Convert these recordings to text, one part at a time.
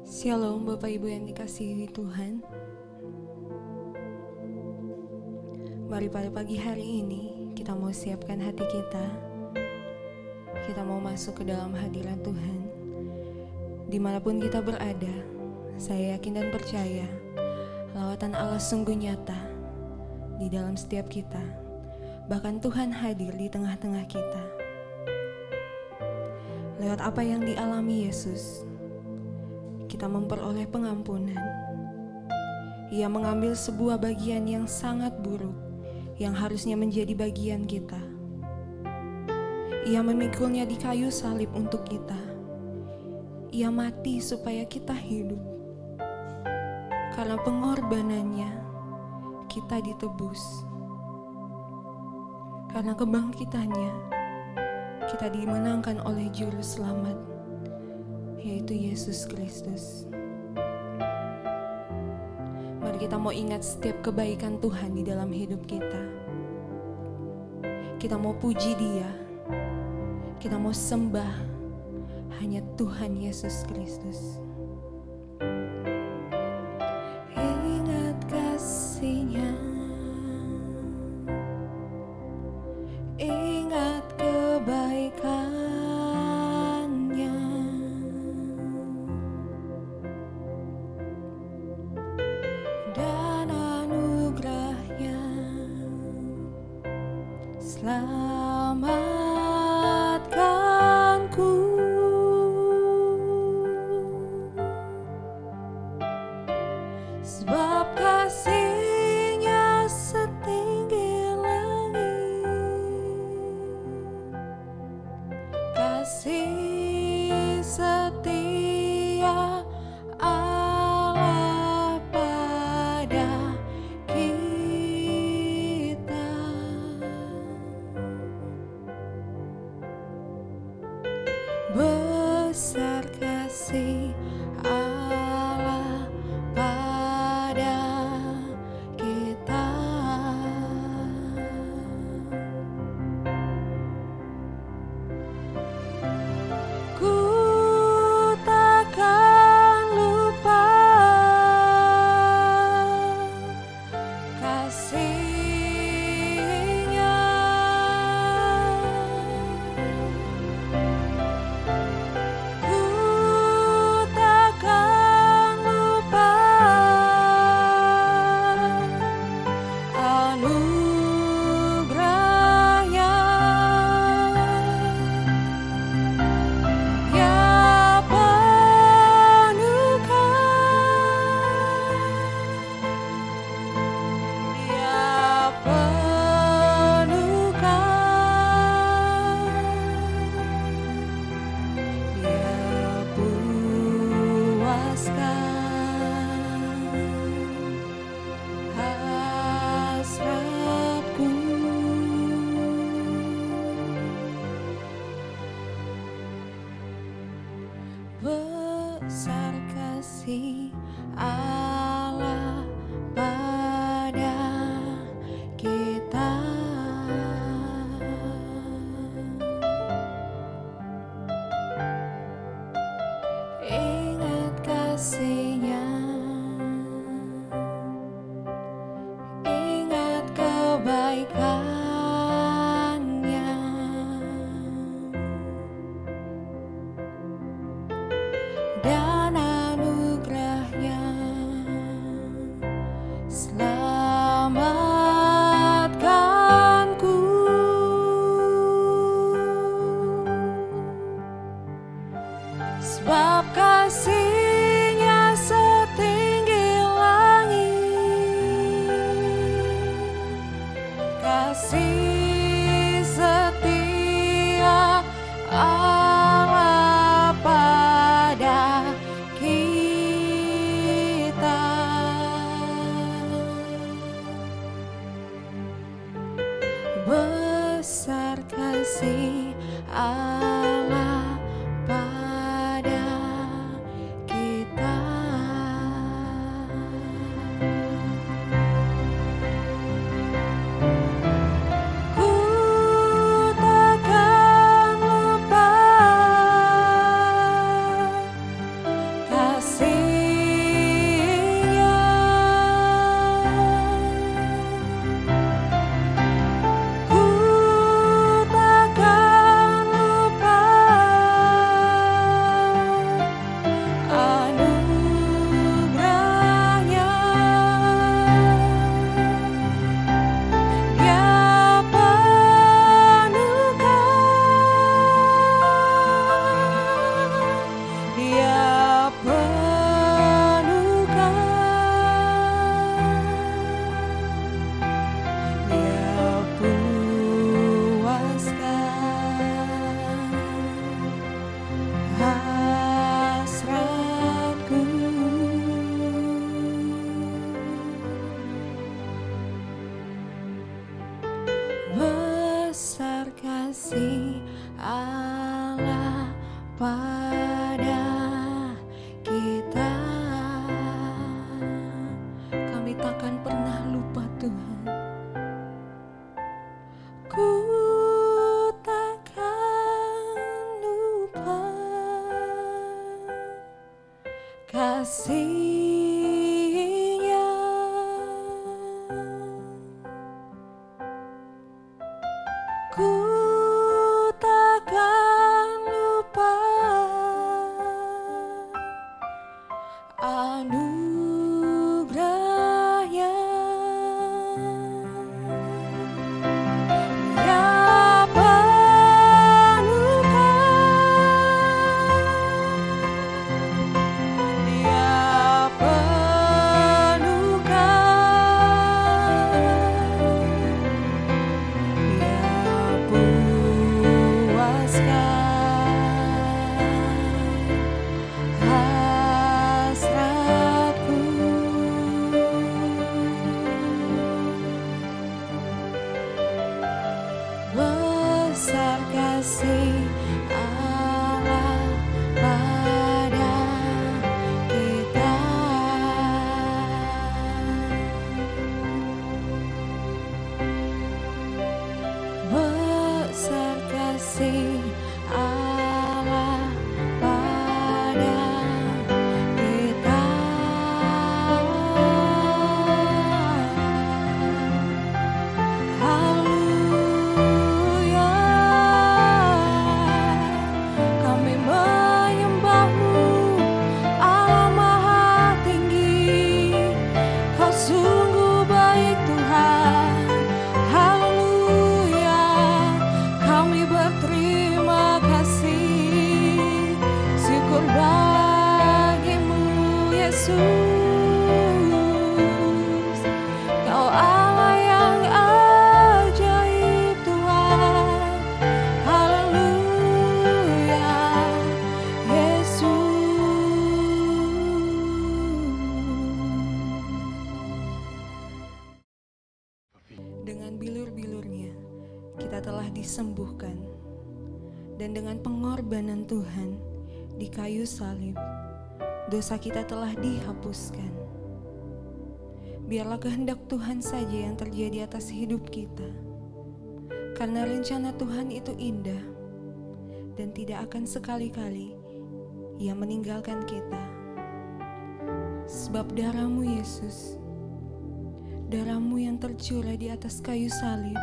Shalom Bapak Ibu yang dikasihi Tuhan. Mari pada pagi hari ini kita mau siapkan hati kita. Kita mau masuk ke dalam hadirat Tuhan. Dimanapun kita berada, saya yakin dan percaya lawatan Allah sungguh nyata di dalam setiap kita. Bahkan Tuhan hadir di tengah-tengah kita. Lewat apa yang dialami Yesus, kita memperoleh pengampunan. Ia mengambil sebuah bagian yang sangat buruk yang harusnya menjadi bagian kita. Ia memikulnya di kayu salib untuk kita. Ia mati supaya kita hidup. Karena pengorbanannya kita ditebus. Karena kebangkitannya kita dimenangkan oleh Juru Selamat, yaitu Yesus Kristus. Mari kita mau ingat setiap kebaikan Tuhan di dalam hidup kita. Kita mau puji Dia. Kita mau sembah hanya Tuhan Yesus Kristus. Ingat kasih-Nya, ingat kebaikan-Nya, dan anugerah-Nya. Selamatkanku, sebab kasih-Nya setinggi langit. Kasih setia Allah pada kita. Besar kasih Allah pada kita. Ku takkan lupa kasih-Nya. Ku takkan lupa anugerah-Nya. Dia puaskan hasratku. Besar kasih Allah pada kita. Ingat kasih-Nya, ingat kebaikan-Nya, dan anugerah-Nya. Selamatkanku, sebab kasih-Nya setinggi langit. Kasih setia Allah pada kita. Besar kasih Allah pada kasih-Nya. Ku takkan lupa anugerah-Nya. Dia penuhkan, Dia penuhkan, Dia puaskan hasratku. Besar kasih Allah pada kita. Besar kasih Allah pada kita. Haleluya, kami menyembah-Mu, Allah Maha Tinggi. Kau sungguh baik Tuhan. Haleluya, kami berterima kasih. Syukur bagi-Mu Yesus. Kau Allah yang ajaib Tuhan. Haleluya, Yesus. Dengan bilur-bilurnya kita telah disembuhkan, dan dengan pengorbanan Tuhan di kayu salib dosa kita telah dihapuskan. Biarlah kehendak Tuhan saja yang terjadi atas hidup kita, karena rencana Tuhan itu indah dan tidak akan sekali-kali Ia meninggalkan kita. Sebab darah-Mu Yesus, darah-Mu yang tercurah di atas kayu salib,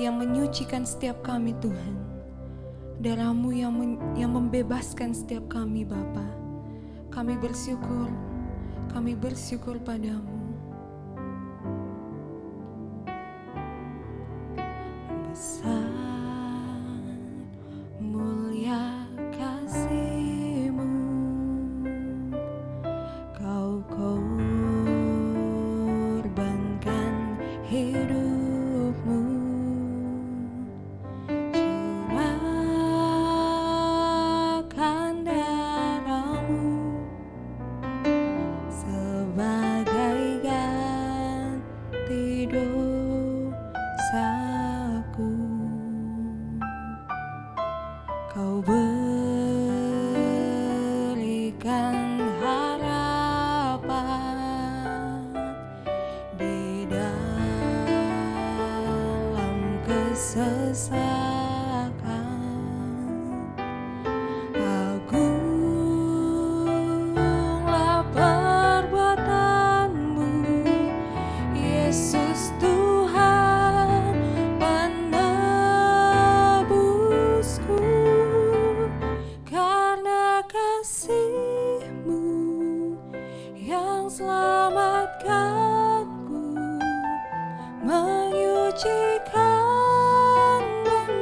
yang menyucikan setiap kami Tuhan. Darah-Mu yang membebaskan setiap kami Bapa. Kami bersyukur padamu. Besar mulia kasih-Mu, Kau korbankan hidup-Mu, curahkan darah-Mu sebagai ganti dosaku. Kau berikan harapan di dalam kesesakan. Agunglah perbuatan-Mu, Yesus Tuhan penebusku. Karena kasih-Mu yang selamatkanku, menyucikan dan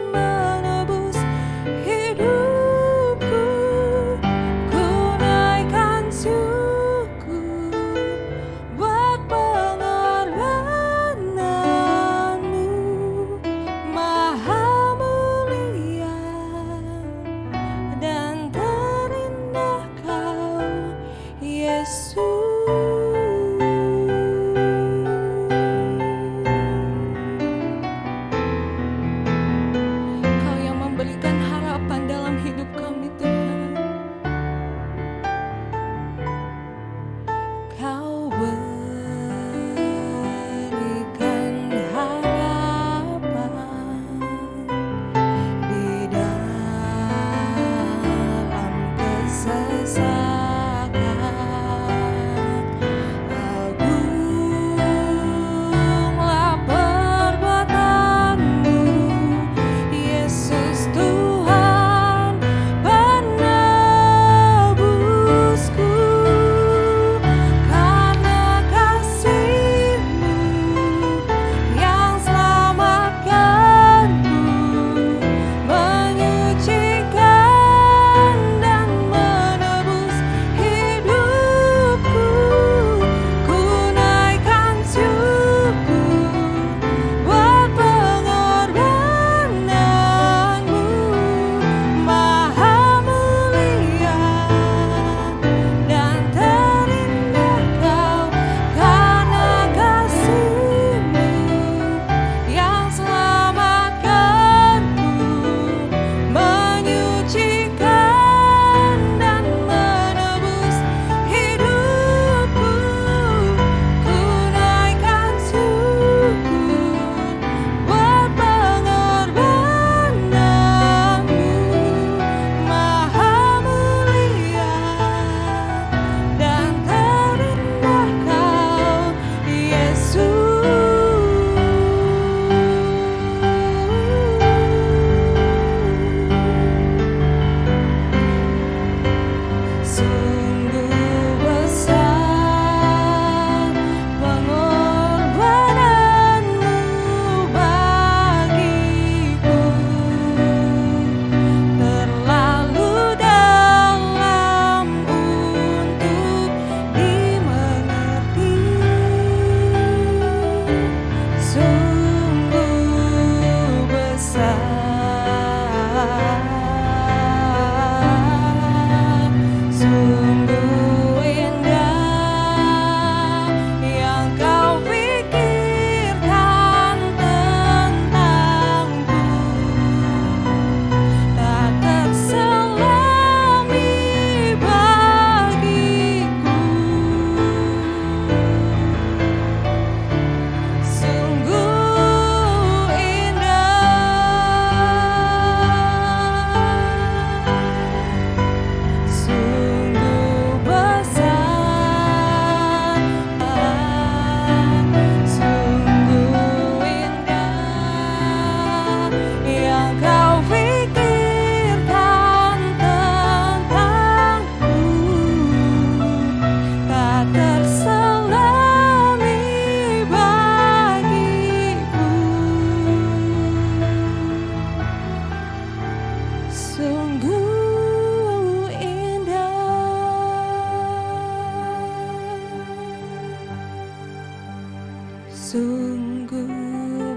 Sungguh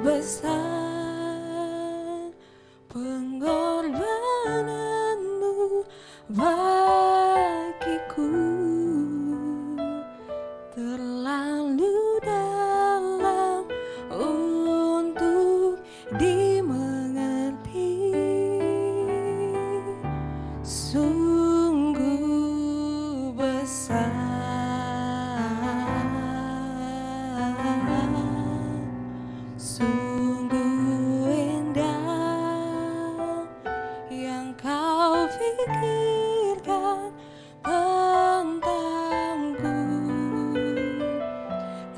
besar pengorbananmu bagiku, terlalu dalam untuk dimengerti. Sungguh besar, sungguh indah yang kau pikirkan tentangku,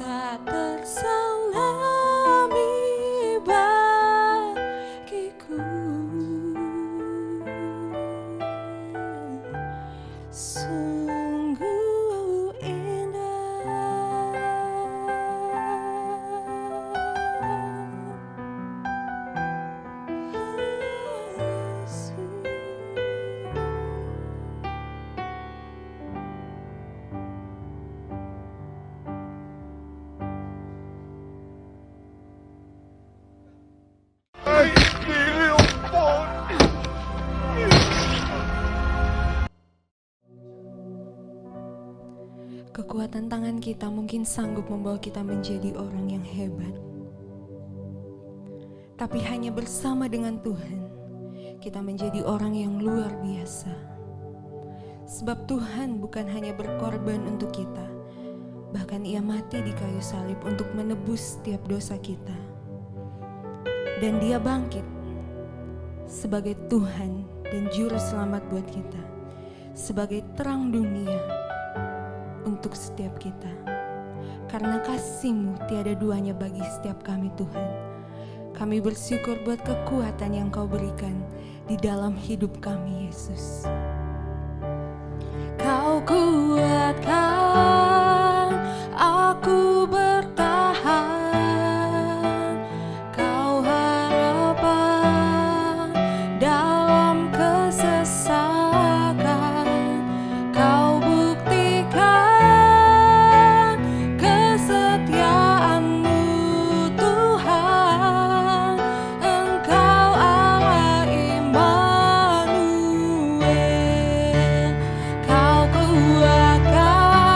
tak terselami bagiku. Sungguh indah. Kekuatan tangan kita mungkin sanggup membawa kita menjadi orang yang hebat. Tapi hanya bersama dengan Tuhan, kita menjadi orang yang luar biasa. Sebab Tuhan bukan hanya berkorban untuk kita, bahkan Ia mati di kayu salib untuk menebus setiap dosa kita. Dan Dia bangkit sebagai Tuhan dan Juru Selamat buat kita, sebagai terang dunia untuk setiap kita. Karena kasih-Mu tiada duanya bagi setiap kami Tuhan. Kami bersyukur buat kekuatan yang Kau berikan di dalam hidup kami, Yesus. Kau kuatkan aku bertahan, Kau harapan dalam kesesakan, Kau buktikan kesetiaan-Mu Tuhan, Engkau Allah Immanuel. Kau kuatkan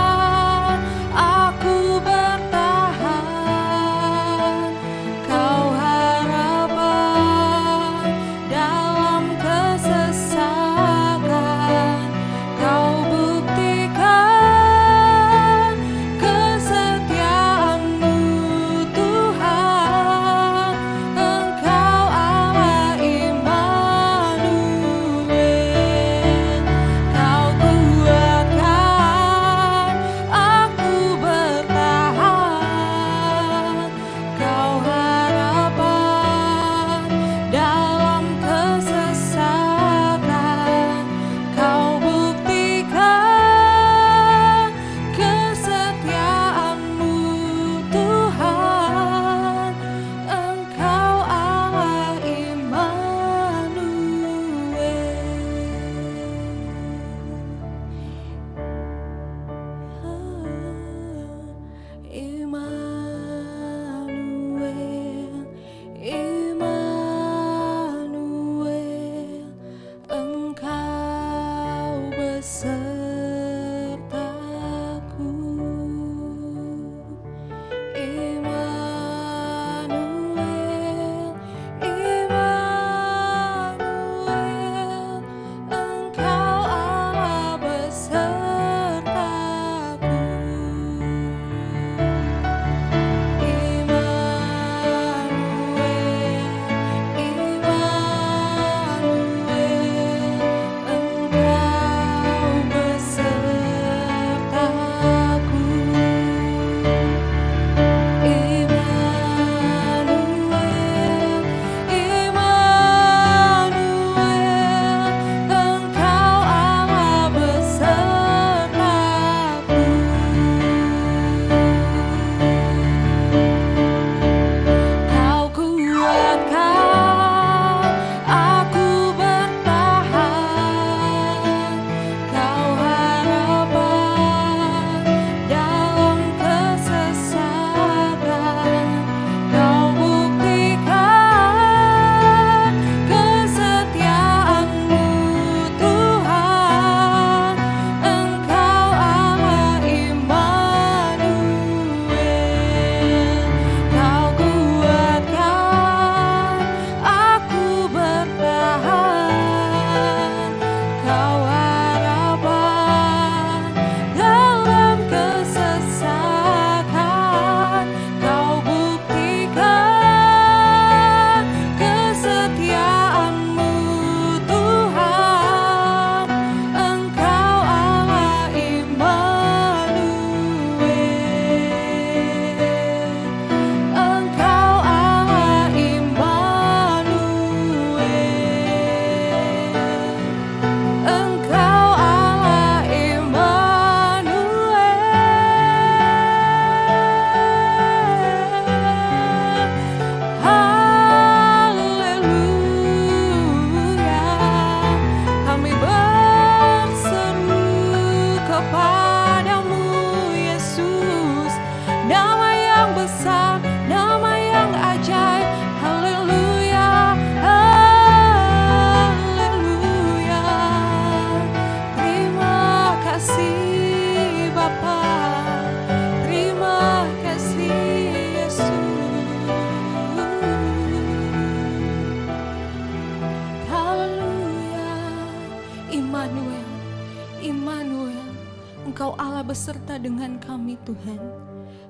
Engkau Allah beserta dengan kami Tuhan.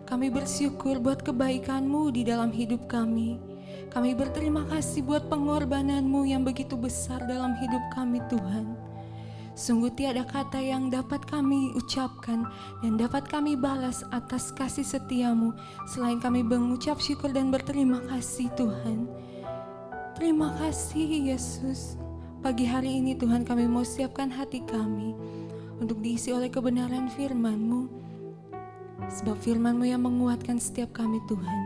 Kami bersyukur buat kebaikan-Mu di dalam hidup kami. Kami berterima kasih buat pengorbanan-Mu yang begitu besar dalam hidup kami Tuhan. Sungguh tiada kata yang dapat kami ucapkan dan dapat kami balas atas kasih setia-Mu selain kami mengucap syukur dan berterima kasih Tuhan. Terima kasih Yesus. Pagi hari ini Tuhan kami mau siapkan hati kami untuk diisi oleh kebenaran firman-Mu. Sebab firman-Mu yang menguatkan setiap kami Tuhan,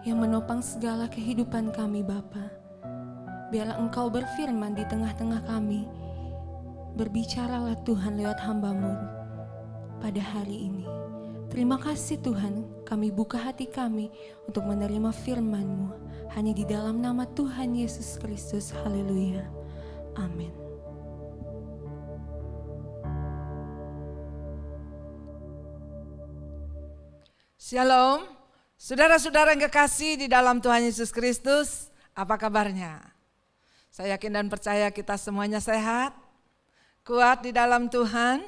yang menopang segala kehidupan kami Bapa. Biarlah Engkau berfirman di tengah-tengah kami. Berbicaralah Tuhan lewat hamba-Mu pada hari ini. Terima kasih Tuhan, kami buka hati kami untuk menerima firman-Mu. Hanya di dalam nama Tuhan Yesus Kristus. Haleluya. Amin. Shalom, saudara-saudara yang kekasih di dalam Tuhan Yesus Kristus, apa kabarnya? Saya yakin dan percaya kita semuanya sehat, kuat di dalam Tuhan,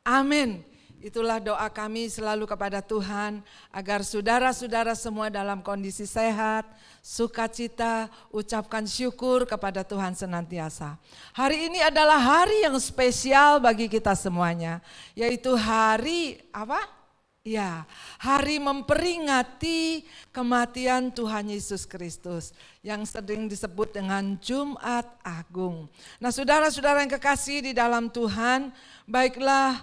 amin. Itulah doa kami selalu kepada Tuhan, agar saudara-saudara semua dalam kondisi sehat, sukacita, ucapkan syukur kepada Tuhan senantiasa. Hari ini adalah hari yang spesial bagi kita semuanya, yaitu hari apa? Ya, hari memperingati kematian Tuhan Yesus Kristus yang sering disebut dengan Jumat Agung. Nah, saudara-saudara yang kekasih di dalam Tuhan, baiklah,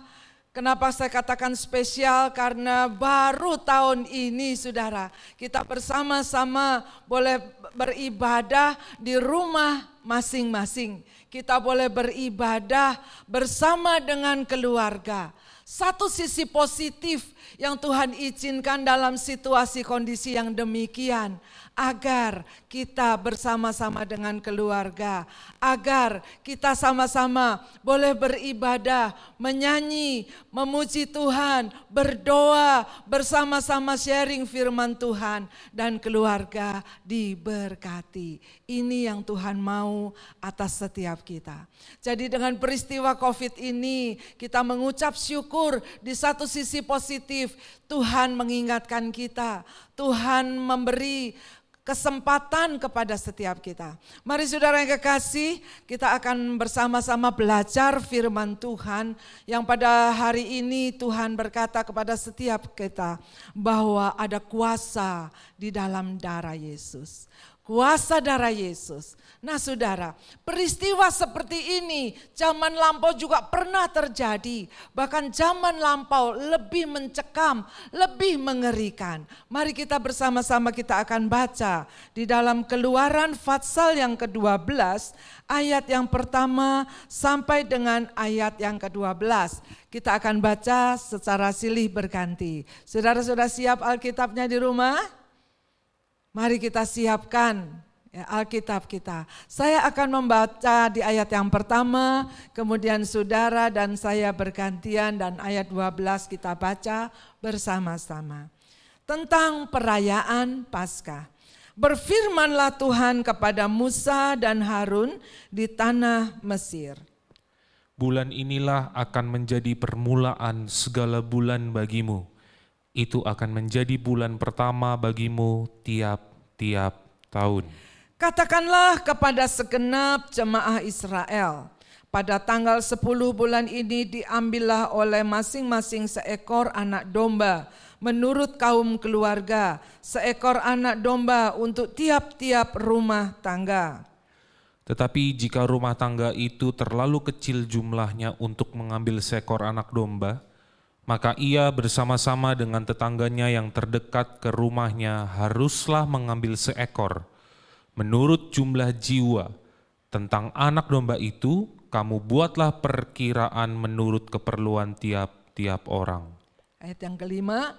kenapa saya katakan spesial? Karena baru tahun ini saudara, kita bersama-sama boleh beribadah di rumah masing-masing. Kita boleh beribadah bersama dengan keluarga. Satu sisi positif yang Tuhan izinkan dalam situasi kondisi yang demikian, agar kita bersama-sama dengan keluarga, agar kita sama-sama boleh beribadah, menyanyi, memuji Tuhan, berdoa, bersama-sama sharing firman Tuhan, dan keluarga diberkati. Ini yang Tuhan mau atas setiap kita. Jadi dengan peristiwa COVID ini kita mengucap syukur, di satu sisi positif Tuhan mengingatkan kita, Tuhan memberi kesempatan kepada setiap kita. Mari saudara yang kekasih, kita akan bersama-sama belajar firman Tuhan yang pada hari ini Tuhan berkata kepada setiap kita bahwa ada kuasa di dalam darah Yesus. Kuasa darah Yesus. Nah saudara, peristiwa seperti ini zaman lampau juga pernah terjadi. Bahkan zaman lampau lebih mencekam, lebih mengerikan. Mari kita bersama-sama kita akan baca di dalam Keluaran pasal yang ke-12 ayat yang pertama sampai dengan ayat yang ke-12. Kita akan baca secara silih berganti. Saudara sudah siap Alkitabnya di rumah? Mari kita siapkan ya, Alkitab kita. Saya akan membaca di ayat yang pertama, kemudian saudara dan saya bergantian dan ayat 12 kita baca bersama-sama. Tentang perayaan Paskah. Berfirmanlah Tuhan kepada Musa dan Harun di tanah Mesir. Bulan inilah akan menjadi permulaan segala bulan bagimu. Itu akan menjadi bulan pertama bagimu tiap-tiap tahun. Katakanlah kepada segenap jemaah Israel, pada tanggal 10 bulan ini diambillah oleh masing-masing seekor anak domba menurut kaum keluarga, seekor anak domba untuk tiap-tiap rumah tangga. Tetapi jika rumah tangga itu terlalu kecil jumlahnya untuk mengambil seekor anak domba, maka ia bersama-sama dengan tetangganya yang terdekat ke rumahnya haruslah mengambil seekor. Menurut jumlah jiwa, tentang anak domba itu, kamu buatlah perkiraan menurut keperluan tiap-tiap orang. Ayat yang kelima,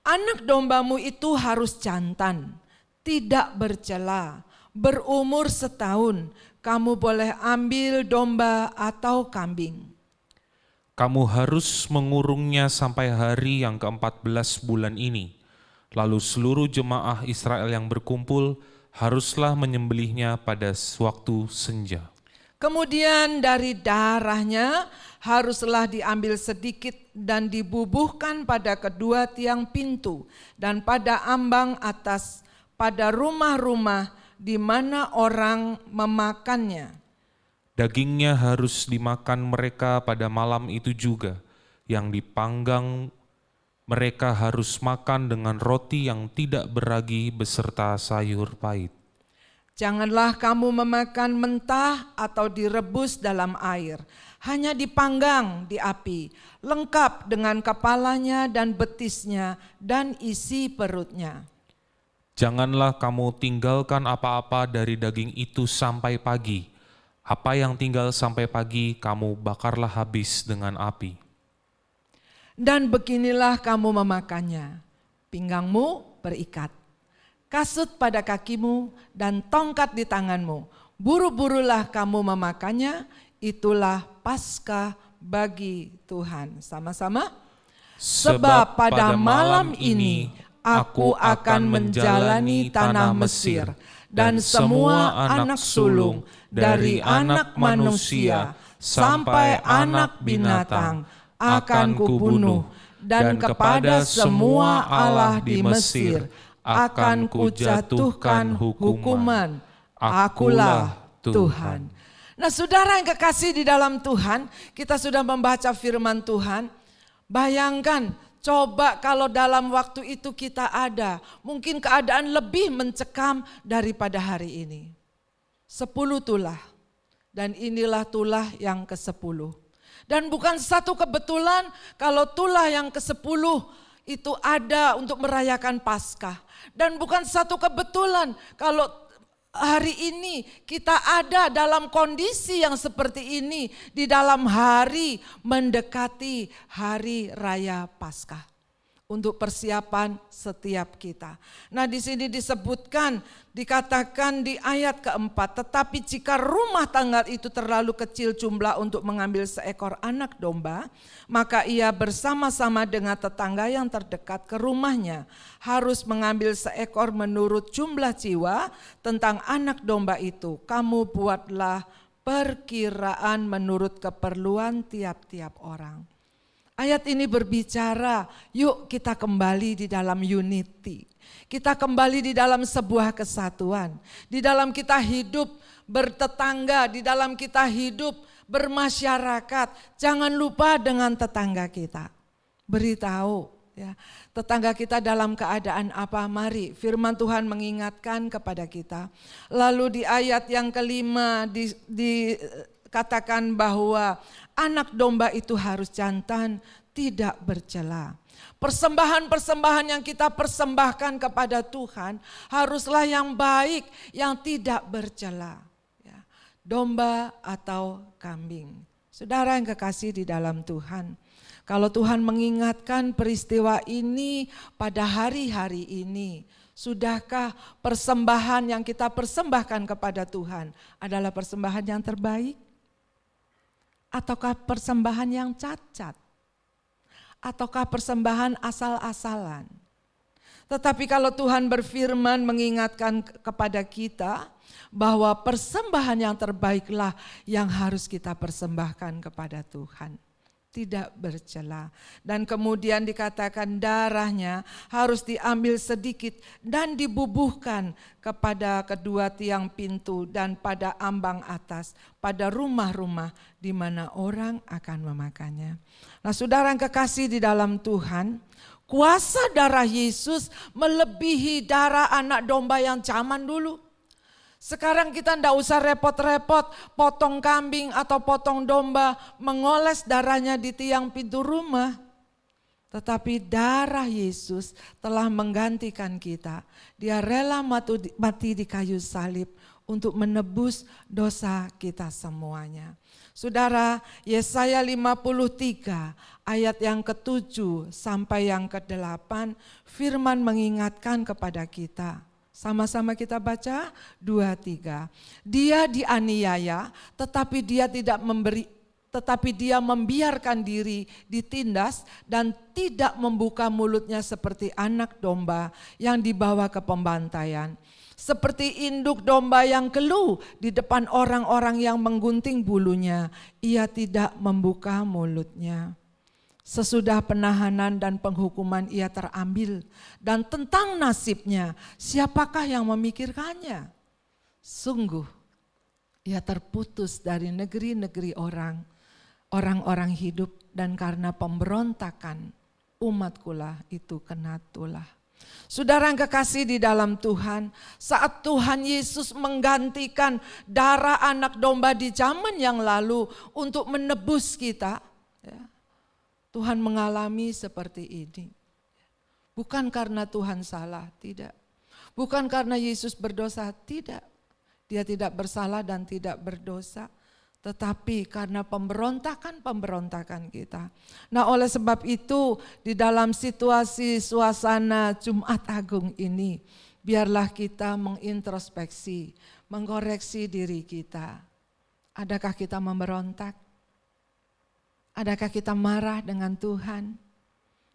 anak dombamu itu harus jantan, tidak bercela, berumur setahun. Kamu boleh ambil domba atau kambing. Kamu harus mengurungnya sampai hari yang ke-14 bulan ini. Lalu seluruh jemaah Israel yang berkumpul haruslah menyembelihnya pada waktu senja. Kemudian dari darahnya haruslah diambil sedikit dan dibubuhkan pada kedua tiang pintu dan pada ambang atas, pada rumah-rumah di mana orang memakannya. Dagingnya harus dimakan mereka pada malam itu juga. Yang dipanggang mereka harus makan dengan roti yang tidak beragi beserta sayur pahit. Janganlah kamu memakan mentah atau direbus dalam air, hanya dipanggang di api, lengkap dengan kepalanya dan betisnya dan isi perutnya. Janganlah kamu tinggalkan apa-apa dari daging itu sampai pagi. Apa yang tinggal sampai pagi kamu bakarlah habis dengan api. Dan beginilah kamu memakannya, pinggangmu berikat, kasut pada kakimu dan tongkat di tanganmu. Buru-burulah kamu memakannya, itulah Paskah bagi Tuhan. Sama-sama. Sebab pada malam ini aku akan menjalani tanah Mesir, dan semua anak sulung dari anak manusia sampai anak binatang akan kubunuh, dan kepada semua Allah di Mesir akan kujatuhkan hukuman. Akulah Tuhan. Nah, saudara yang kekasih di dalam Tuhan, kita sudah membaca firman Tuhan. Bayangkan, coba kalau dalam waktu itu kita ada, mungkin keadaan lebih mencekam daripada hari ini. 10 tulah, dan inilah tulah yang ke-10. Dan bukan satu kebetulan kalau tulah yang ke-10 itu ada untuk merayakan Paskah. Dan bukan satu kebetulan kalau hari ini kita ada dalam kondisi yang seperti ini di dalam hari mendekati hari raya Paskah. Untuk persiapan setiap kita. Nah, di sini disebutkan, dikatakan di ayat keempat, tetapi jika rumah tangga itu terlalu kecil jumlah untuk mengambil seekor anak domba, maka ia bersama-sama dengan tetangga yang terdekat ke rumahnya harus mengambil seekor menurut jumlah jiwa tentang anak domba itu. Kamu buatlah perkiraan menurut keperluan tiap-tiap orang. Ayat ini berbicara, yuk kita kembali di dalam unity. Kita kembali di dalam sebuah kesatuan. Di dalam kita hidup bertetangga, di dalam kita hidup bermasyarakat. Jangan lupa dengan tetangga kita. Beritahu ya, tetangga kita dalam keadaan apa, mari firman Tuhan mengingatkan kepada kita. Lalu di ayat yang kelima dikatakan bahwa anak domba itu harus jantan, tidak bercela. Persembahan-persembahan yang kita persembahkan kepada Tuhan haruslah yang baik, yang tidak bercela. Ya, domba atau kambing. Saudara yang kekasih di dalam Tuhan, kalau Tuhan mengingatkan peristiwa ini pada hari-hari ini, sudahkah persembahan yang kita persembahkan kepada Tuhan adalah persembahan yang terbaik? Ataukah persembahan yang cacat? Ataukah persembahan asal-asalan? Tetapi kalau Tuhan berfirman mengingatkan kepada kita bahwa persembahan yang terbaiklah yang harus kita persembahkan kepada Tuhan. Tidak bercela. Dan kemudian dikatakan darahnya harus diambil sedikit dan dibubuhkan kepada kedua tiang pintu dan pada ambang atas, pada rumah-rumah di mana orang akan memakannya. Nah, saudara yang kekasih di dalam Tuhan, kuasa darah Yesus melebihi darah anak domba yang zaman dulu. Sekarang kita tidak usah repot-repot potong kambing atau potong domba, mengoles darahnya di tiang pintu rumah. Tetapi darah Yesus telah menggantikan kita. Dia rela mati di kayu salib untuk menebus dosa kita semuanya. Saudara, Yesaya 53 ayat yang ke-7 sampai yang ke-8 firman mengingatkan kepada kita. Sama-sama kita baca 2-3. Dia dianiaya tetapi dia membiarkan diri ditindas dan tidak membuka mulutnya seperti anak domba yang dibawa ke pembantaian. Seperti induk domba yang keluh di depan orang-orang yang menggunting bulunya, ia tidak membuka mulutnya. Sesudah penahanan dan penghukuman ia terambil, dan tentang nasibnya siapakah yang memikirkannya? Sungguh ia terputus dari negeri-negeri orang-orang hidup, dan karena pemberontakan umatkulah itu kena tulah. Saudara yang kekasih di dalam Tuhan, saat Tuhan Yesus menggantikan darah anak domba di zaman yang lalu untuk menebus kita, ya, Tuhan mengalami seperti ini. Bukan karena Tuhan salah, tidak. Bukan karena Yesus berdosa, tidak. Dia tidak bersalah dan tidak berdosa. Tetapi karena pemberontakan kita. Nah, oleh sebab itu di dalam situasi suasana Jumat Agung ini, biarlah kita mengintrospeksi, mengkoreksi diri kita. Adakah kita memberontak? Adakah kita marah dengan Tuhan?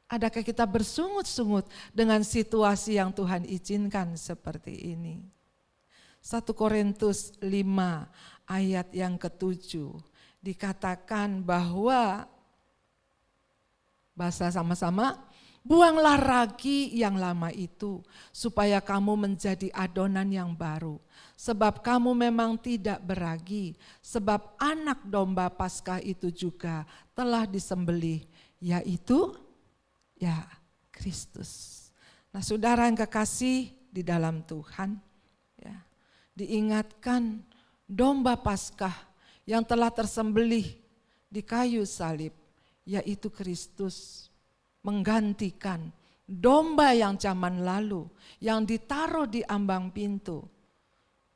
Adakah kita bersungut-sungut dengan situasi yang Tuhan izinkan seperti ini? 1 Korintus 5 ayat yang ke-7 dikatakan bahwa, bahasa sama-sama, buanglah ragi yang lama itu supaya kamu menjadi adonan yang baru. Sebab kamu memang tidak beragi, sebab anak domba Paskah itu juga telah disembelih, yaitu ya Kristus. Nah, saudara yang kekasih di dalam Tuhan, ya, diingatkan domba Paskah yang telah tersembelih di kayu salib, yaitu Kristus, menggantikan domba yang zaman lalu yang ditaruh di ambang pintu.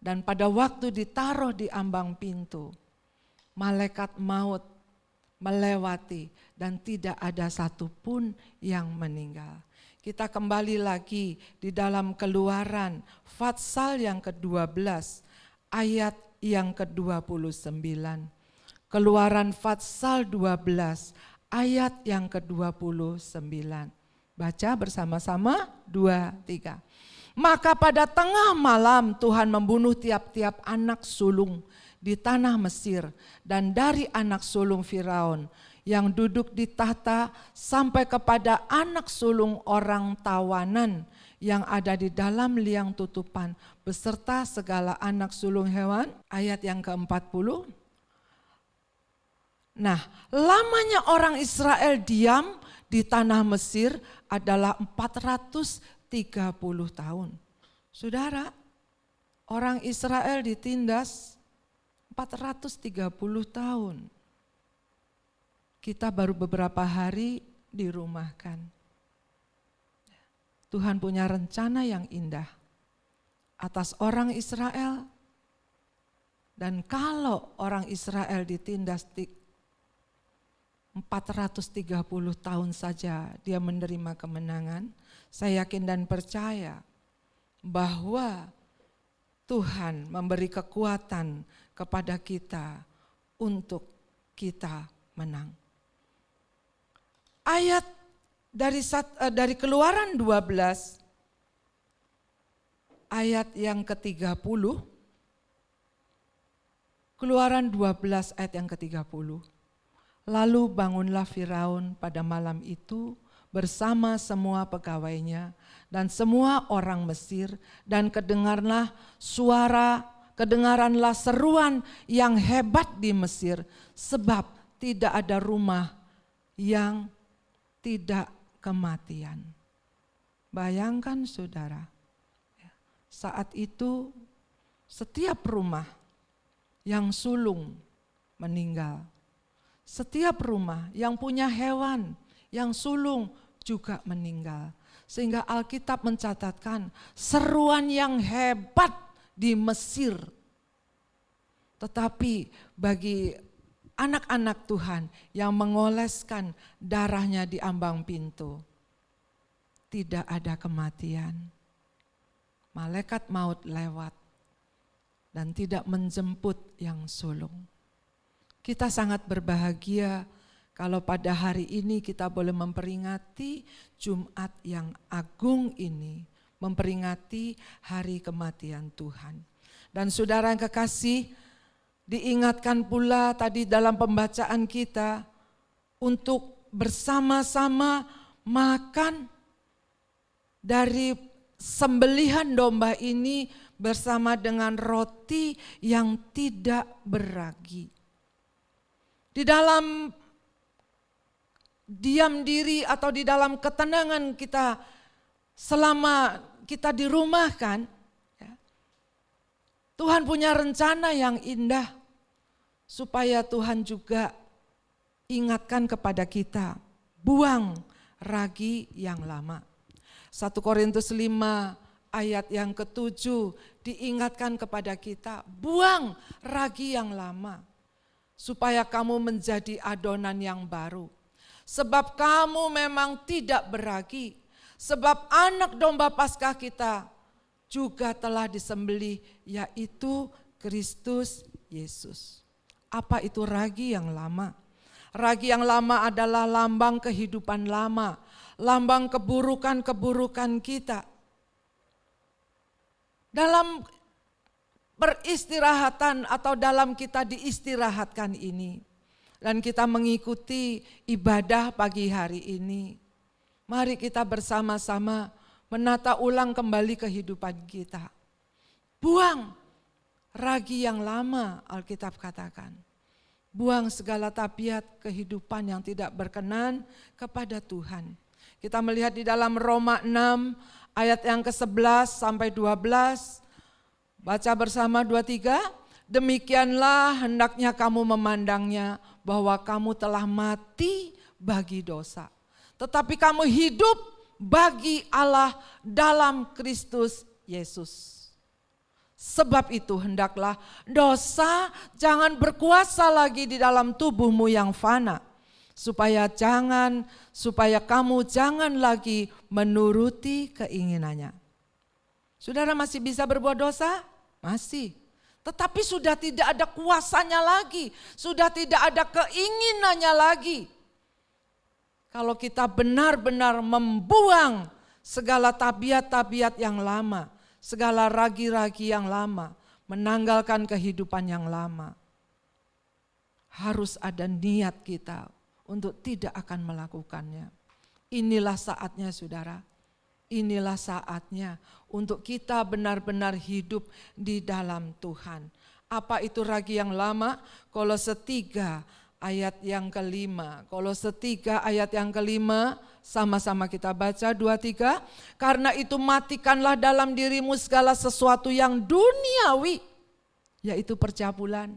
Dan pada waktu ditaruh di ambang pintu, malaikat maut melewati dan tidak ada satupun yang meninggal. Kita kembali lagi di dalam Keluaran Fatsal yang ke-12 ayat yang ke-29. Keluaran Fatsal 12 ayat yang ke-29. Baca bersama-sama, 2, 3. Maka pada tengah malam Tuhan membunuh tiap-tiap anak sulung di tanah Mesir dan dari anak sulung Firaun yang duduk di tahta sampai kepada anak sulung orang tawanan yang ada di dalam liang tutupan beserta segala anak sulung hewan. Ayat yang ke-40. Nah, lamanya orang Israel diam di tanah Mesir adalah 430 tahun. Saudara, orang Israel ditindas 430 tahun. Kita baru beberapa hari dirumahkan. Tuhan punya rencana yang indah atas orang Israel. Dan kalau orang Israel ditindas 430 tahun saja dia menerima kemenangan, saya yakin dan percaya bahwa Tuhan memberi kekuatan kepada kita untuk kita menang. Ayat dari Keluaran 12 ayat yang ke-30. Keluaran 12 ayat yang ke-30. Lalu bangunlah Firaun pada malam itu bersama semua pegawainya dan semua orang Mesir, dan kedengaranlah seruan yang hebat di Mesir, sebab tidak ada rumah yang tidak kematian. Bayangkan saudara, saat itu setiap rumah yang sulung meninggal. Setiap rumah yang punya hewan yang sulung juga meninggal. Sehingga Alkitab mencatatkan seruan yang hebat di Mesir. Tetapi bagi anak-anak Tuhan yang mengoleskan darahnya di ambang pintu, tidak ada kematian. Malaikat maut lewat dan tidak menjemput yang sulung. Kita sangat berbahagia kalau pada hari ini kita boleh memperingati Jumat yang agung ini memperingati hari kematian Tuhan. Dan saudara yang kekasih, diingatkan pula tadi dalam pembacaan kita untuk bersama-sama makan dari sembelihan domba ini bersama dengan roti yang tidak beragi. Di dalam diam diri atau di dalam ketenangan kita selama kita dirumahkan, ya, Tuhan punya rencana yang indah supaya Tuhan juga ingatkan kepada kita, buang ragi yang lama. 1 Korintus 5 ayat yang ke-7 diingatkan kepada kita, buang ragi yang lama supaya kamu menjadi adonan yang baru. Sebab kamu memang tidak beragi, sebab anak domba Paskah kita juga telah disembelih, yaitu Kristus Yesus. Apa itu ragi yang lama? Ragi yang lama adalah lambang kehidupan lama, lambang keburukan-keburukan kita. Dalam peristirahatan atau dalam kita diistirahatkan ini, dan kita mengikuti ibadah pagi hari ini, mari kita bersama-sama menata ulang kembali kehidupan kita. Buang ragi yang lama, Alkitab katakan. Buang segala tabiat kehidupan yang tidak berkenan kepada Tuhan. Kita melihat di dalam Roma 6 ayat yang ke-11 sampai 12. Baca bersama 2-3. Demikianlah hendaknya kamu memandangnya, bahwa kamu telah mati bagi dosa, tetapi kamu hidup bagi Allah dalam Kristus Yesus. Sebab itu hendaklah dosa jangan berkuasa lagi di dalam tubuhmu yang fana, supaya kamu jangan lagi menuruti keinginannya. Saudara masih bisa berbuat dosa? Masih. Tetapi sudah tidak ada kuasanya lagi, sudah tidak ada keinginannya lagi. Kalau kita benar-benar membuang segala tabiat-tabiat yang lama, segala ragi-ragi yang lama, menanggalkan kehidupan yang lama, harus ada niat kita untuk tidak akan melakukannya. Inilah saatnya saudara, inilah saatnya untuk kita benar-benar hidup di dalam Tuhan. Apa itu ragi yang lama? Kolose 3 ayat yang ke-5. Kolose 3 ayat yang ke-5, sama-sama kita baca 2-3. Karena itu matikanlah dalam dirimu segala sesuatu yang duniawi, yaitu percabulan,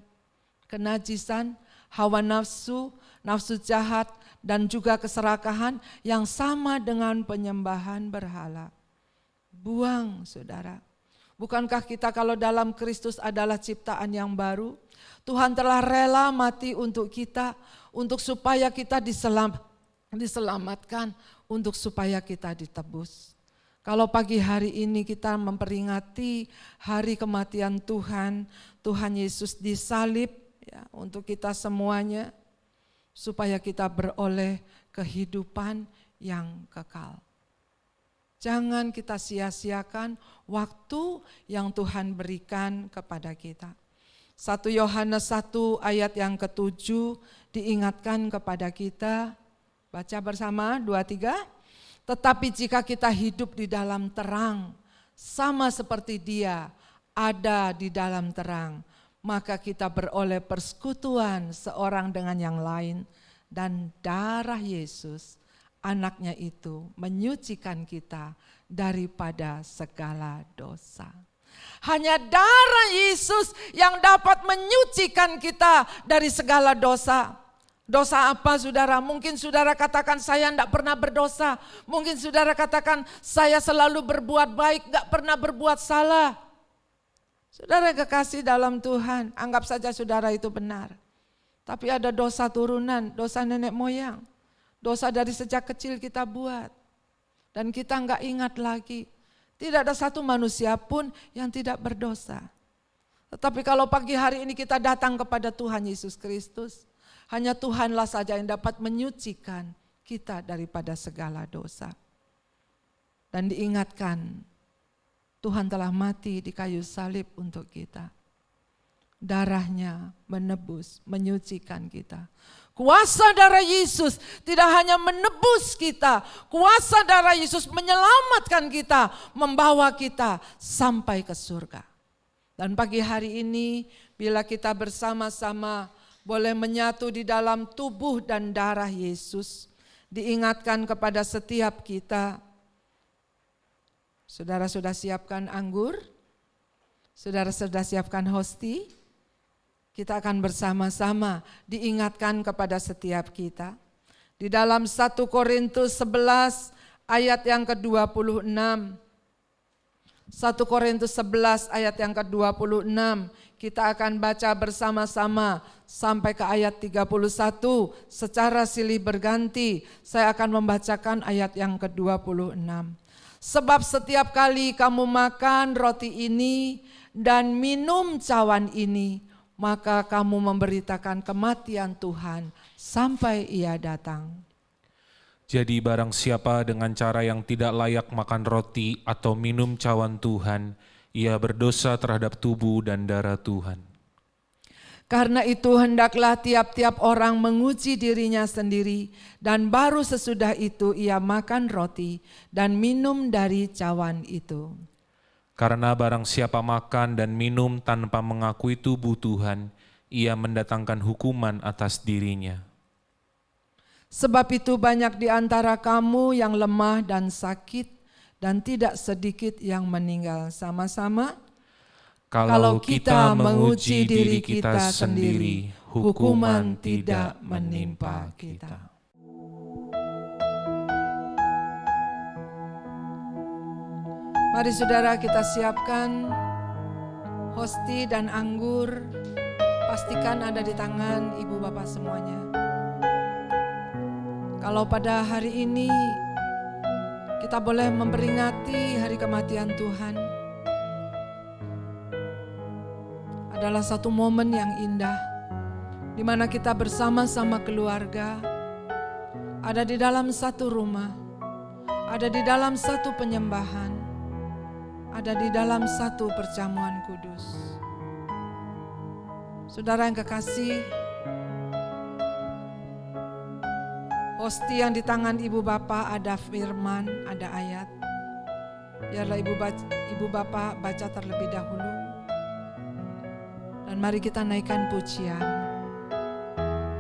kenajisan, hawa nafsu, nafsu jahat, dan juga keserakahan yang sama dengan penyembahan berhala. Buang saudara. Bukankah kita kalau dalam Kristus adalah ciptaan yang baru? Tuhan telah rela mati untuk kita, untuk supaya kita diselamatkan, untuk supaya kita ditebus. Kalau pagi hari ini kita memperingati hari kematian Tuhan, Tuhan Yesus disalib ya, untuk kita semuanya, supaya kita beroleh kehidupan yang kekal. Jangan kita sia-siakan waktu yang Tuhan berikan kepada kita. 1 Yohanes 1 ayat yang ke-7 diingatkan kepada kita. Baca bersama 2-3. Tetapi jika kita hidup di dalam terang, sama seperti Dia ada di dalam terang, maka kita beroleh persekutuan seorang dengan yang lain, dan darah Yesus, anaknya itu, menyucikan kita daripada segala dosa. Hanya darah Yesus yang dapat menyucikan kita dari segala dosa. Dosa apa saudara? Mungkin saudara katakan saya tidak pernah berdosa. Mungkin saudara katakan saya selalu berbuat baik, tidak pernah berbuat salah. Saudara kekasih dalam Tuhan, anggap saja saudara itu benar. Tapi ada dosa turunan, dosa nenek moyang. Dosa dari sejak kecil kita buat. Dan kita enggak ingat lagi. Tidak ada satu manusia pun yang tidak berdosa. Tetapi kalau pagi hari ini kita datang kepada Tuhan Yesus Kristus, hanya Tuhanlah saja yang dapat menyucikan kita daripada segala dosa. Dan diingatkan Tuhan telah mati di kayu salib untuk kita. Darahnya menebus, menyucikan kita. Kuasa darah Yesus tidak hanya menebus kita, kuasa darah Yesus menyelamatkan kita, membawa kita sampai ke surga. Dan pagi hari ini bila kita bersama-sama boleh menyatu di dalam tubuh dan darah Yesus, diingatkan kepada setiap kita. Saudara sudah siapkan anggur? Saudara sudah siapkan hosti? Kita akan bersama-sama diingatkan kepada setiap kita. Di dalam 1 Korintus 11 ayat yang ke-26. 1 Korintus 11 ayat yang ke-26. Kita akan baca bersama-sama sampai ke ayat 31 secara silih berganti. Saya akan membacakan ayat yang ke-26. Sebab setiap kali kamu makan roti ini dan minum cawan ini, maka kamu memberitakan kematian Tuhan sampai Ia datang. Jadi barang siapa dengan cara yang tidak layak makan roti atau minum cawan Tuhan, ia berdosa terhadap tubuh dan darah Tuhan. Karena itu hendaklah tiap-tiap orang menguji dirinya sendiri, dan baru sesudah itu ia makan roti dan minum dari cawan itu. Karena barang siapa makan dan minum tanpa mengakui tubuh Tuhan, ia mendatangkan hukuman atas dirinya. Sebab itu banyak di antara kamu yang lemah dan sakit, dan tidak sedikit yang meninggal. Sama-sama. Kalau kita menguji diri kita sendiri, hukuman tidak menimpa kita. Mari saudara kita siapkan hosti dan anggur, pastikan ada di tangan ibu bapak semuanya. Kalau pada hari ini kita boleh memperingati hari kematian Tuhan, adalah satu momen yang indah, di mana kita bersama-sama keluarga, ada di dalam satu rumah, ada di dalam satu penyembahan, ada di dalam satu perjamuan kudus. Saudara yang kekasih, hosti yang di tangan ibu bapak ada firman, ada ayat. Biarlah ibu bapak baca terlebih dahulu. Dan mari kita naikkan pujian.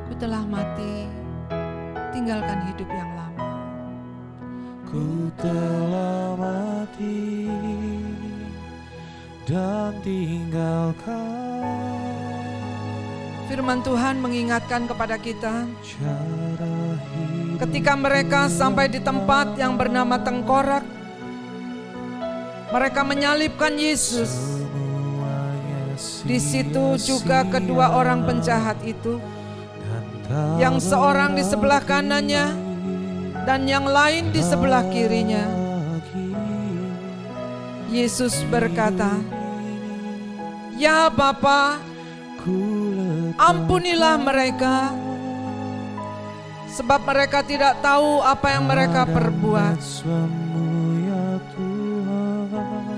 Ku telah mati, tinggalkan hidup yang lama. Ku telah mati dan tinggalkan. Firman Tuhan mengingatkan kepada kita, Cara hidup ketika mereka sampai di tempat yang bernama Tengkorak, mereka menyalibkan Yesus. semuanya Di situ juga kedua orang penjahat itu, dan yang seorang di sebelah kanannya dan yang lain di sebelah kirinya. Yesus berkata, "Ya Bapa, ampunilah mereka, sebab mereka tidak tahu apa yang mereka perbuat." Suamu ya Tuhan,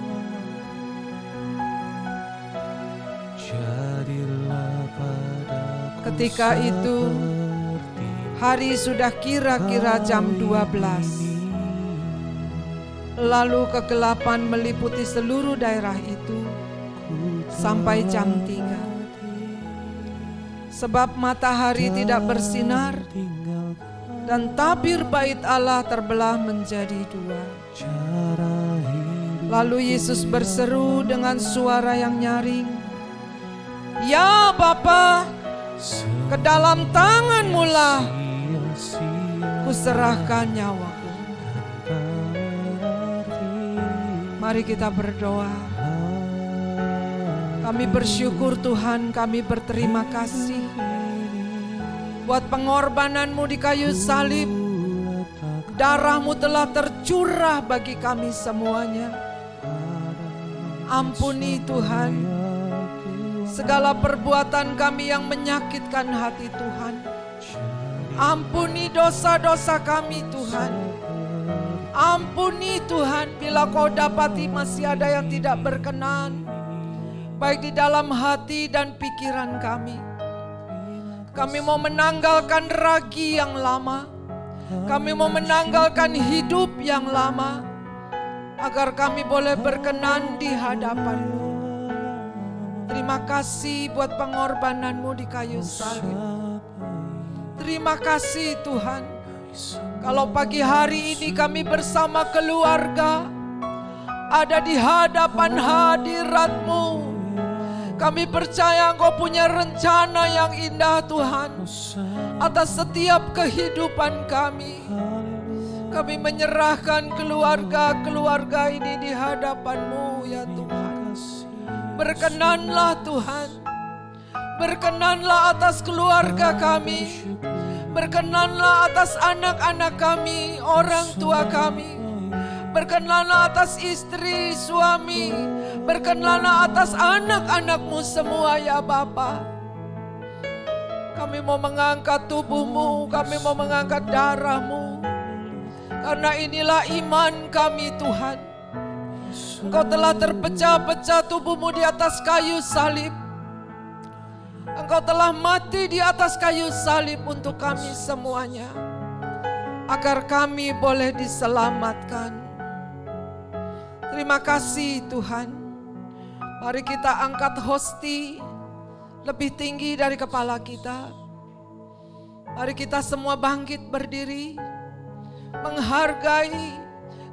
jadilah padaku Ketika itu hari sudah kira-kira jam 12. Lalu kegelapan meliputi seluruh daerah itu sampai jam 3. Sebab matahari tidak bersinar dan tabir bait Allah terbelah menjadi 2. Lalu Yesus berseru dengan suara yang nyaring, "Ya Bapa, ke dalam tangan-Mu lah kuserahkan nyawaku." Mari kita berdoa. Kami bersyukur Tuhan, kami berterima kasih buat pengorbanan-Mu di kayu salib. Darah-Mu telah tercurah bagi kami semuanya. Ampuni Tuhan segala perbuatan kami yang menyakitkan hati Tuhan. Ampuni dosa-dosa kami Tuhan. Ampuni Tuhan bila Kau dapati masih ada yang tidak berkenan, baik di dalam hati dan pikiran kami. Kami mau menanggalkan ragi yang lama. Kami mau menanggalkan hidup yang lama, agar kami boleh berkenan di hadapan-Mu. Terima kasih buat pengorbanan-Mu di kayu salib. Terima kasih Tuhan. Kalau pagi hari ini kami bersama keluarga ada di hadapan hadirat-Mu, kami percaya Engkau punya rencana yang indah Tuhan atas setiap kehidupan kami. Kami menyerahkan keluarga-keluarga ini di hadapan-Mu ya Tuhan. Berkenanlah Tuhan. Berkenanlah atas keluarga kami. Berkenanlah atas anak-anak kami, orang tua kami. Berkenanlah atas istri, suami. Berkenanlah atas anak-anak-Mu semua ya Bapa. Kami mau mengangkat tubuh-Mu, kami mau mengangkat darah-Mu. Karena inilah iman kami Tuhan. Engkau telah terpecah-pecah tubuh-Mu di atas kayu salib. Engkau telah mati di atas kayu salib untuk kami semuanya, agar kami boleh diselamatkan. Terima kasih Tuhan. Mari kita angkat hosti lebih tinggi dari kepala kita. Mari kita semua bangkit berdiri, menghargai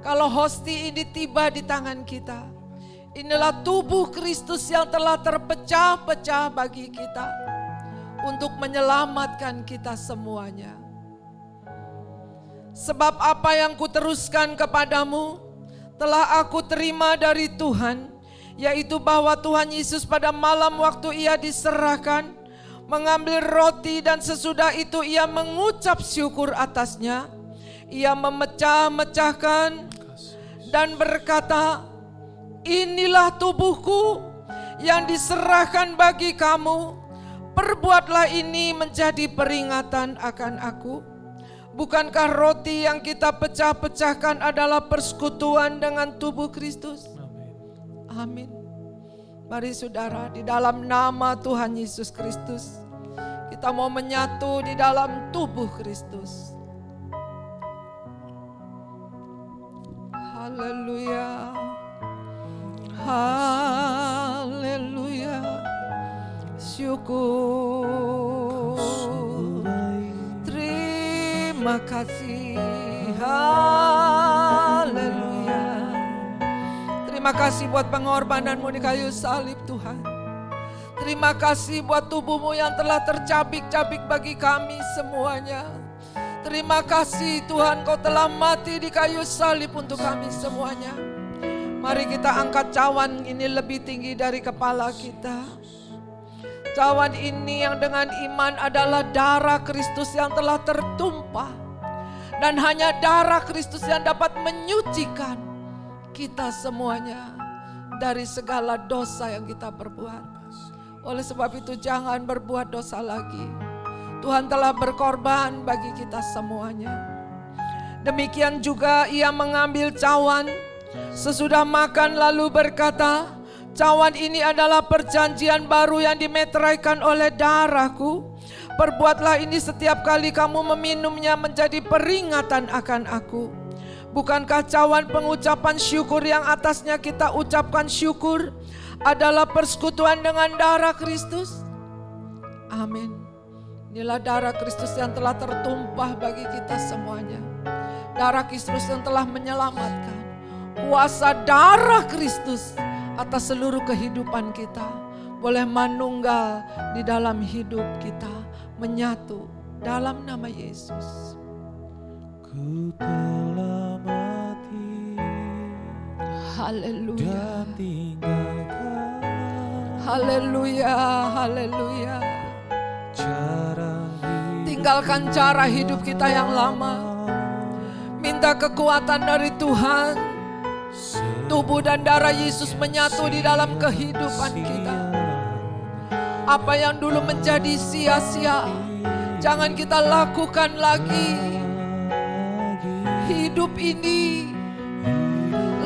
kalau hosti ini tiba di tangan kita. Inilah tubuh Kristus yang telah terpecah-pecah bagi kita untuk menyelamatkan kita semuanya. Sebab apa yang kuteruskan kepadamu telah aku terima dari Tuhan, yaitu bahwa Tuhan Yesus pada malam waktu Ia diserahkan, mengambil roti dan sesudah itu Ia mengucap syukur atasnya. Ia memecah-mecahkan dan berkata, inilah tubuhku yang diserahkan bagi kamu. Perbuatlah ini menjadi peringatan akan aku. Bukankah roti yang kita pecah-pecahkan adalah persekutuan dengan tubuh Kristus? Amin. Mari saudara, di dalam nama Tuhan Yesus Kristus, kita mau menyatu di dalam tubuh Kristus. Haleluya. Haleluya. Syukur. Terima kasih. Haleluya. Terima kasih buat pengorbanan-Mu di kayu salib Tuhan. Terima kasih buat tubuh-Mu yang telah tercabik-cabik bagi kami semuanya. Terima kasih Tuhan, Kau telah mati di kayu salib untuk kami semuanya. Mari kita angkat cawan ini lebih tinggi dari kepala kita. Cawan ini yang dengan iman adalah darah Kristus yang telah tertumpah. Dan hanya darah Kristus yang dapat menyucikan kita semuanya dari segala dosa yang kita perbuat. Oleh sebab itu jangan berbuat dosa lagi. Tuhan telah berkorban bagi kita semuanya. Demikian juga Ia mengambil cawan sesudah makan lalu berkata, cawan ini adalah perjanjian baru yang dimeteraikan oleh darahku. Perbuatlah ini setiap kali kamu meminumnya menjadi peringatan akan aku. Bukankah cawan pengucapan syukur yang atasnya kita ucapkan syukur adalah persekutuan dengan darah Kristus? Amin. Inilah darah Kristus yang telah tertumpah bagi kita semuanya. Darah Kristus yang telah menyelamatkan. Kuasa darah Kristus atas seluruh kehidupan kita boleh manunggal di dalam hidup kita, menyatu dalam nama Yesus. Ku telah mati. Haleluya. Dan tinggalkan Haleluya. Haleluya. cara hidup Tinggalkan cara hidup kita yang lama. Minta kekuatan dari Tuhan. Tubuh dan darah Yesus menyatu di dalam kehidupan kita. Apa yang dulu menjadi sia-sia, jangan kita lakukan lagi. Hidup ini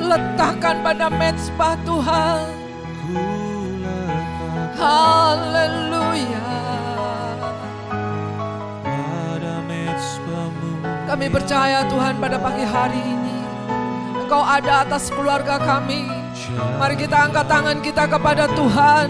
letakkan pada mezbah Tuhan. Haleluya. Kami percaya Tuhan pada pagi hari ini Engkau ada atas keluarga kami. Mari kita angkat tangan kita kepada Tuhan.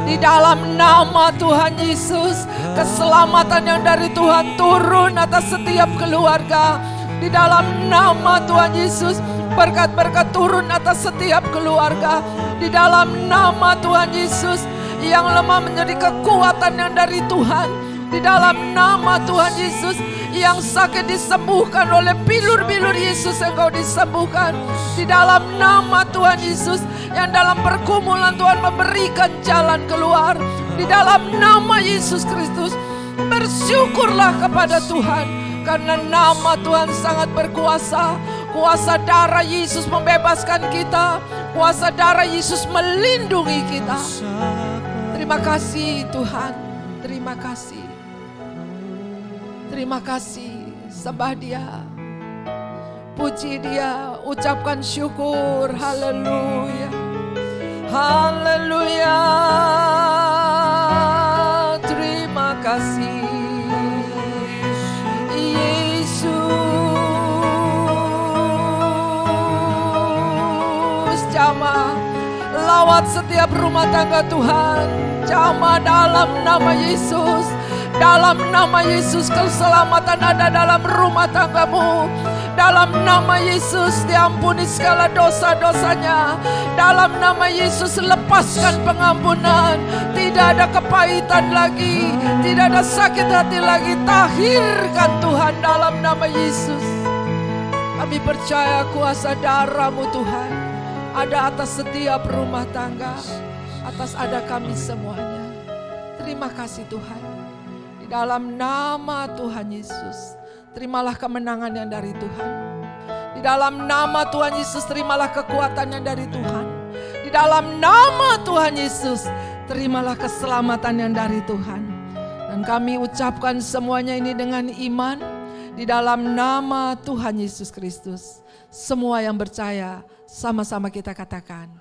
Di dalam nama Tuhan Yesus, keselamatan yang dari Tuhan turun atas setiap keluarga. Di dalam nama Tuhan Yesus, berkat-berkat turun atas setiap keluarga. Di dalam nama Tuhan Yesus, yang lemah menjadi kekuatan yang dari Tuhan. Di dalam nama Tuhan Yesus, yang sakit disembuhkan oleh bilur-bilur Yesus, Engkau disembuhkan. Di dalam nama Tuhan Yesus, yang dalam pergumulan Tuhan memberikan jalan keluar. Di dalam nama Yesus Kristus, bersyukurlah kepada Tuhan, karena nama Tuhan sangat berkuasa. Kuasa darah Yesus membebaskan kita. Kuasa darah Yesus melindungi kita. Terima kasih Tuhan. Terima kasih. Terima kasih. Sembah Dia. Puji Dia. Ucapkan syukur. Haleluya. Haleluya. Terima kasih Yesus. Jamah lawat setiap rumah tangga Tuhan. Jamah dalam nama Yesus. Dalam nama Yesus, keselamatan ada dalam rumah tanggamu. Dalam nama Yesus, diampuni segala dosa-dosanya. Dalam nama Yesus, lepaskan pengampunan. Tidak ada kepahitan lagi, tidak ada sakit hati lagi. Tahirkan Tuhan dalam nama Yesus. Kami percaya kuasa darah-Mu Tuhan ada atas setiap rumah tangga, atas ada kami semuanya. Terima kasih Tuhan. Di dalam nama Tuhan Yesus, terimalah kemenangan yang dari Tuhan. Di dalam nama Tuhan Yesus, terimalah kekuatan yang dari Tuhan. Di dalam nama Tuhan Yesus, terimalah keselamatan yang dari Tuhan. Dan kami ucapkan semuanya ini dengan iman. Di dalam nama Tuhan Yesus Kristus. Semua yang percaya, sama-sama kita katakan.